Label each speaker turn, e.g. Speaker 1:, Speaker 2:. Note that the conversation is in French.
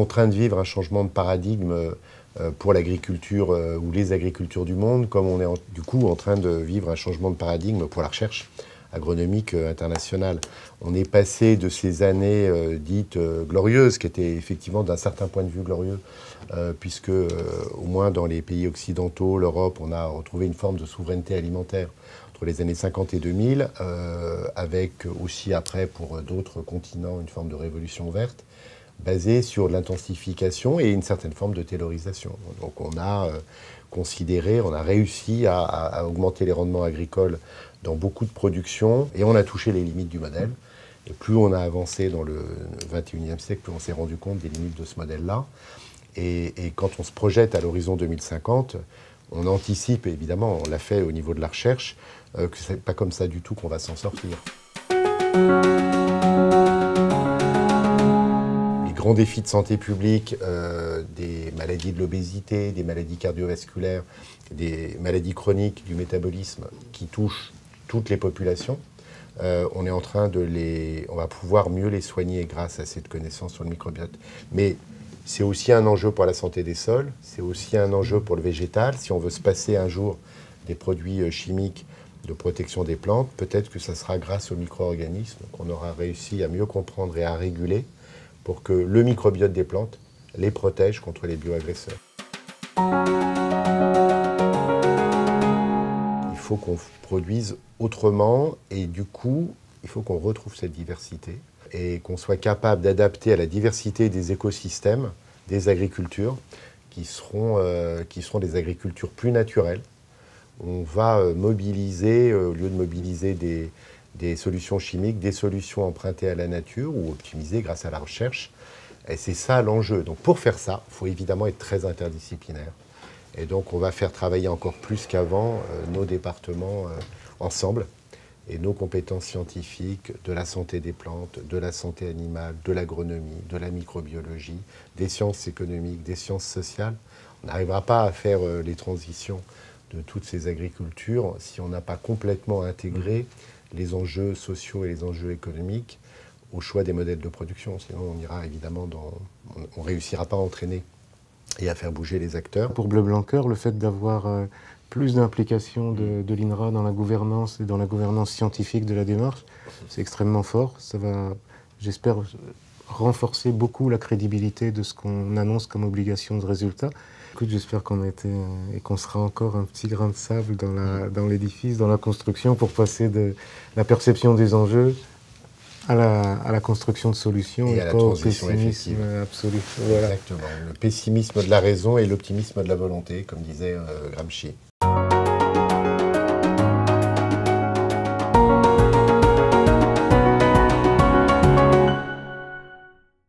Speaker 1: en train de vivre un changement de paradigme pour l'agriculture ou les agricultures du monde, comme on est du coup en train de vivre un changement de paradigme pour la recherche agronomique internationale. On est passé de ces années dites glorieuses, qui étaient effectivement d'un certain point de vue glorieux, puisque au moins dans les pays occidentaux, l'Europe, on a retrouvé une forme de souveraineté alimentaire entre les années 50 et 2000, avec aussi après pour d'autres continents une forme de révolution verte, basée sur l'intensification et une certaine forme de taylorisation. Donc on a considéré, on a réussi à augmenter les rendements agricoles dans beaucoup de productions, et on a touché les limites du modèle. Et plus on a avancé dans le 21e siècle, plus on s'est rendu compte des limites de ce modèle-là. Et quand on se projette à l'horizon 2050, on anticipe, évidemment, on l'a fait au niveau de la recherche, que ce n'est pas comme ça du tout qu'on va s'en sortir. Les grands défis de santé publique, des maladies de l'obésité, des maladies cardiovasculaires, des maladies chroniques du métabolisme qui touchent toutes les populations, on est en train on va pouvoir mieux les soigner grâce à cette connaissance sur le microbiote. Mais c'est aussi un enjeu pour la santé des sols, c'est aussi un enjeu pour le végétal. Si on veut se passer un jour des produits chimiques de protection des plantes, peut-être que ça sera grâce aux micro-organismes qu'on aura réussi à mieux comprendre et à réguler pour que le microbiote des plantes les protège contre les bioagresseurs. Il faut qu'on produise autrement et du coup, il faut qu'on retrouve cette diversité et qu'on soit capable d'adapter à la diversité des écosystèmes, des agricultures, qui seront des agricultures plus naturelles. On va mobiliser, au lieu de mobiliser des solutions chimiques, des solutions empruntées à la nature ou optimisées grâce à la recherche. Et c'est ça l'enjeu. Donc pour faire ça, il faut évidemment être très interdisciplinaire. Et donc on va faire travailler encore plus qu'avant nos départements ensemble et nos compétences scientifiques de la santé des plantes, de la santé animale, de l'agronomie, de la microbiologie, des sciences économiques, des sciences sociales. On n'arrivera pas à faire les transitions de toutes ces agricultures si on n'a pas complètement intégré les enjeux sociaux et les enjeux économiques au choix des modèles de production. Sinon, on ira évidemment on ne réussira pas à entraîner et à faire bouger les acteurs.
Speaker 2: Pour Bleu Blanc Cœur, le fait d'avoir plus d'implication de l'INRA dans la gouvernance et dans la gouvernance scientifique de la démarche, c'est extrêmement fort. Ça va, j'espère, renforcer beaucoup la crédibilité de ce qu'on annonce comme obligation de résultat. Écoute, j'espère qu'on a été et qu'on sera encore un petit grain de sable dans l'édifice, dans la construction, pour passer de la perception des enjeux à la construction de solutions
Speaker 1: et
Speaker 2: et
Speaker 1: à la
Speaker 2: pas au
Speaker 1: transition
Speaker 2: pessimisme absolu. Voilà.
Speaker 1: Exactement. Le pessimisme de la raison et l'optimisme de la volonté, comme disait Gramsci.